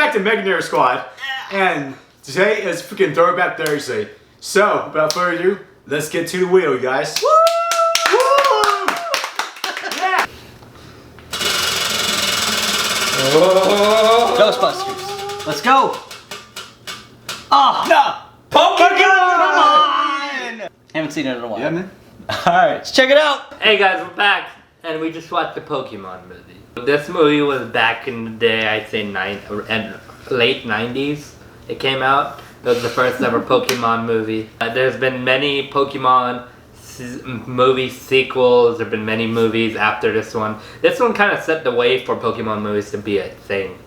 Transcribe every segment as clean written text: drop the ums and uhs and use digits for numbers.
back to MegaNerd Squad, and today is freaking Throwback Thursday. So, without further ado, let's get to the wheel, you guys. Woo! Woo! Yeah! Ghostbusters. Let's go. Oh no! Pokemon! Haven't seen it in a while. Yeah, man. Alright, let's check it out. Hey guys, we're back, and we just watched the Pokemon movie. This movie was back in the day, I'd say late 90s it came out. It was the first ever Pokemon movie. There's been many Pokemon movie sequels, there have been many movies after this one. This one kind of set the way for Pokemon movies to be a thing.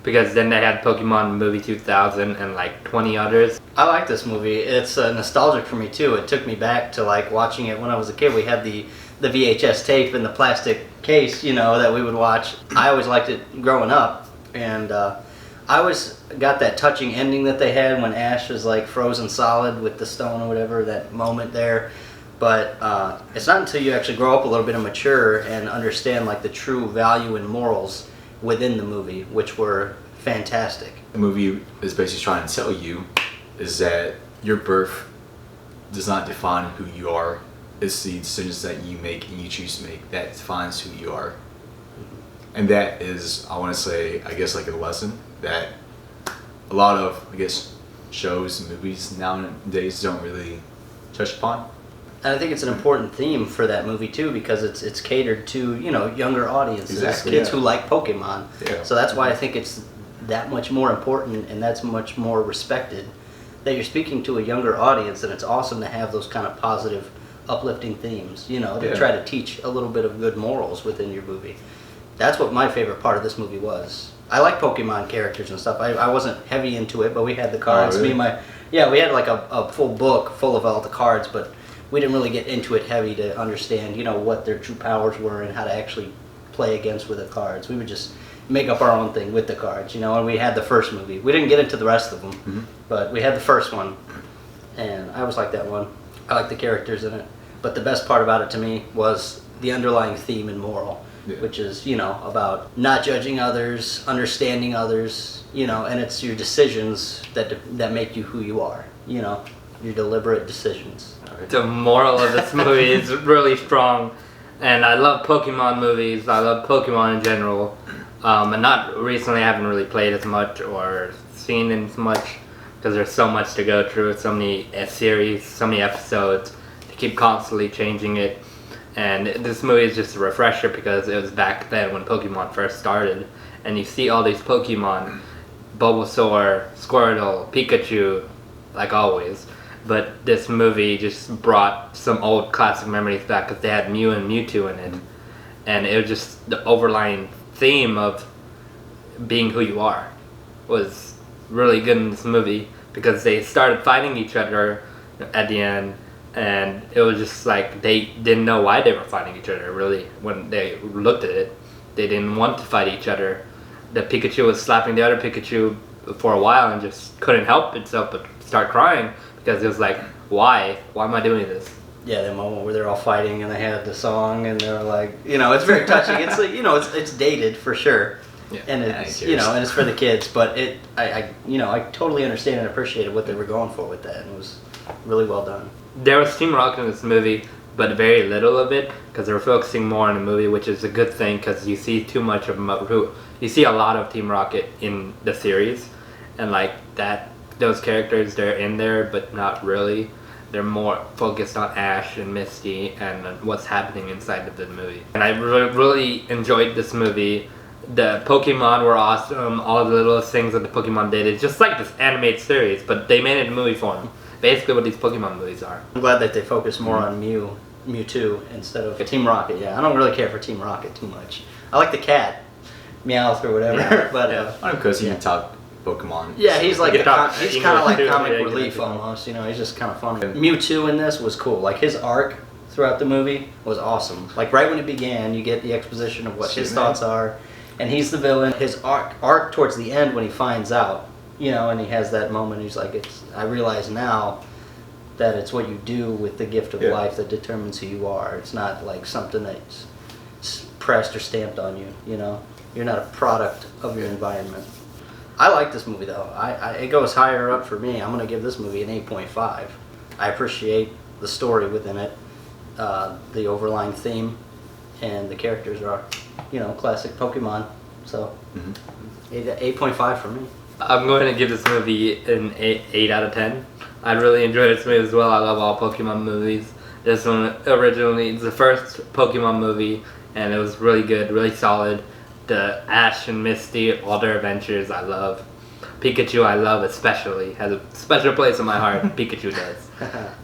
Because then they had Pokemon movie 2000 and like 20 others. I like this movie. It's nostalgic for me too. It took me back to like watching it when I was a kid. We had the VHS tape in the plastic case, you know, that we would watch. I always liked it growing up, and I always got that touching ending that they had when Ash was like frozen solid with the stone or whatever, that moment there. But it's not until you actually grow up a little bit and mature and understand like the true value and morals within the movie, which were fantastic. The movie is basically trying to tell you is that your birth does not define who you are. It's the decisions that you make and you choose to make that defines who you are. And that is, I want to say, I guess like a lesson that a lot of, I guess, shows and movies nowadays don't really touch upon. And I think it's an important theme for that movie too, because it's catered to, you know, younger audiences, Exactly, kids yeah. who like Pokemon. Yeah. So that's why I think it's that much more important and that's much more respected, that you're speaking to a younger audience, and it's awesome to have those kind of positive, uplifting themes, you know, to try to teach a little bit of good morals within your movie. That's what my favorite part of this movie was. I like Pokemon characters and stuff. I wasn't heavy into it, but we had the cards. Oh, really? We had like a full book full of all the cards, but we didn't really get into it heavy to understand, you know, what their true powers were and how to actually play against with the cards. We would just make up our own thing with the cards, you know, and we had the first movie. We didn't get into the rest of them, but we had the first one, and I always liked that one. I liked the characters in it, but the best part about it to me was the underlying theme and moral, which is, you know, about not judging others, understanding others, you know, and it's your decisions that make you who you are, you know, your deliberate decisions. The moral of this movie is really strong, and I love Pokemon movies. I love Pokemon in general, and not recently. I haven't really played as much or seen as much because there's so much to go through. So many series, so many episodes. They keep constantly changing it, and this movie is just a refresher because it was back then when Pokemon first started, and you see all these Pokemon, Bulbasaur, Squirtle, Pikachu, like always. But this movie just brought some old classic memories back because they had Mew and Mewtwo in it. And it was just the overlying theme of being who you are was really good in this movie because they started fighting each other at the end, and it was just like they didn't know why they were fighting each other really. When they looked at it, they didn't want to fight each other. The Pikachu was slapping the other Pikachu for a while and just couldn't help itself but start crying. Because it was like, why? Why am I doing this? Yeah, the moment where they're all fighting and they had the song and they're like, you know, it's very touching. It's like, you know, it's dated for sure, and it's, you know, and it's for the kids. But I totally understand and appreciated what they were going for with that, and it was really well done. There was Team Rocket in this movie, but very little of it because they were focusing more on the movie, which is a good thing because you see too much of you see a lot of Team Rocket in the series, and like that. Those characters, they're in there, but not really. They're more focused on Ash and Misty and what's happening inside of the movie. And I really enjoyed this movie. The Pokemon were awesome. All the little things that the Pokemon did. It's just like this animated series, but they made it in movie form. Basically what these Pokemon movies are. I'm glad that they focus more on Mewtwo instead of Team Rocket. Yeah, I don't really care for Team Rocket too much. I like the cat, Meowth or whatever. But Because you talk Pokemon. Yeah, he's like he's kind of like comic yeah, relief almost. You know, he's just kind of funny. Mewtwo in this was cool. Like his arc throughout the movie was awesome. Like right when it began, you get the exposition of what his thoughts are, and he's the villain. His arc towards the end when he finds out, you know, and he has that moment. He's like, I realize now that it's what you do with the gift of life that determines who you are. It's not like something that's pressed or stamped on you. You know, you're not a product of your environment. I like this movie though. It goes higher up for me. I'm gonna give this movie an 8.5. I appreciate the story within it, the overlying theme, and the characters are, classic Pokemon. So 8.5 for me. I'm going to give this movie an 8 out of 10. I really enjoyed this movie as well. I love all Pokemon movies. This one originally, it's the first Pokemon movie, and it was really good, really solid. The Ash and Misty, all their adventures, I love. Pikachu, I love especially. Has a special place in my heart. Pikachu does.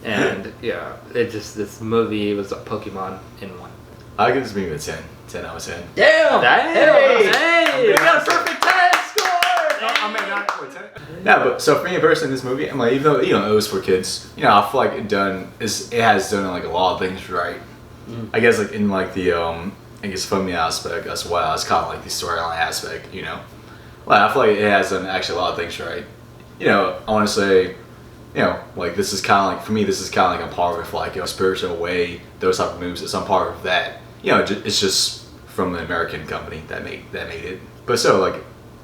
And yeah, this movie was a Pokemon in one. I give this movie a 10. 10 out of 10. Damn! Hey! We got a perfect 10 score! Yeah, but so for me personally, this movie, I'm like, even though it was for kids, I feel like it has done like a lot of things right. I guess like in like the funny aspect as well as kind of like the storyline aspect, Well, I feel like it has done actually a lot of things right. I want to say, like this is kind of like for me, this is kind of like a part of like spiritual way, those type of moves. It's some part of that. It's just from the American company that made it. But so like.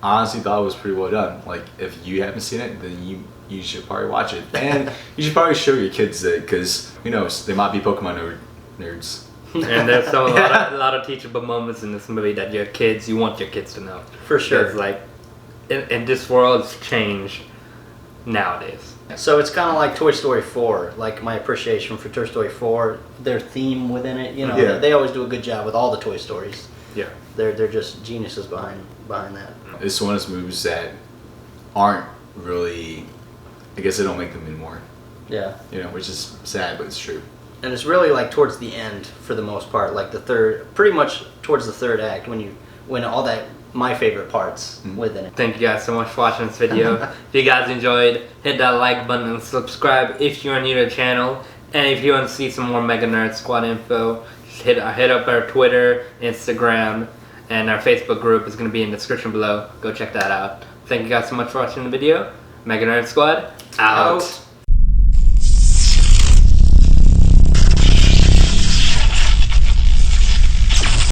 Honestly thought it was pretty well done. Like if you haven't seen it, then you should probably watch it, and you should probably show your kids it because who knows, they might be Pokemon nerds. And there's a lot of teachable moments in this movie that you want your kids to know. For sure. Because like, in this world's change nowadays. So it's kind of like Toy Story 4. Like my appreciation for Toy Story 4, their theme within it. They always do a good job with all the Toy Stories. Yeah. They're just geniuses behind that. It's one of those movies that aren't really, I guess they don't make them anymore. Yeah. Which is sad, but it's true. And it's really like towards the end for the most part, like pretty much towards the third act when all that my favorite parts within it. Thank you guys so much for watching this video. If you guys enjoyed, hit that like button and subscribe if you're new to the channel. And if you want to see some more MegaNerd Squad info, just hit up our Twitter, Instagram, and our Facebook group is going to be in the description below. Go check that out. Thank you guys so much for watching the video. MegaNerd Squad, out.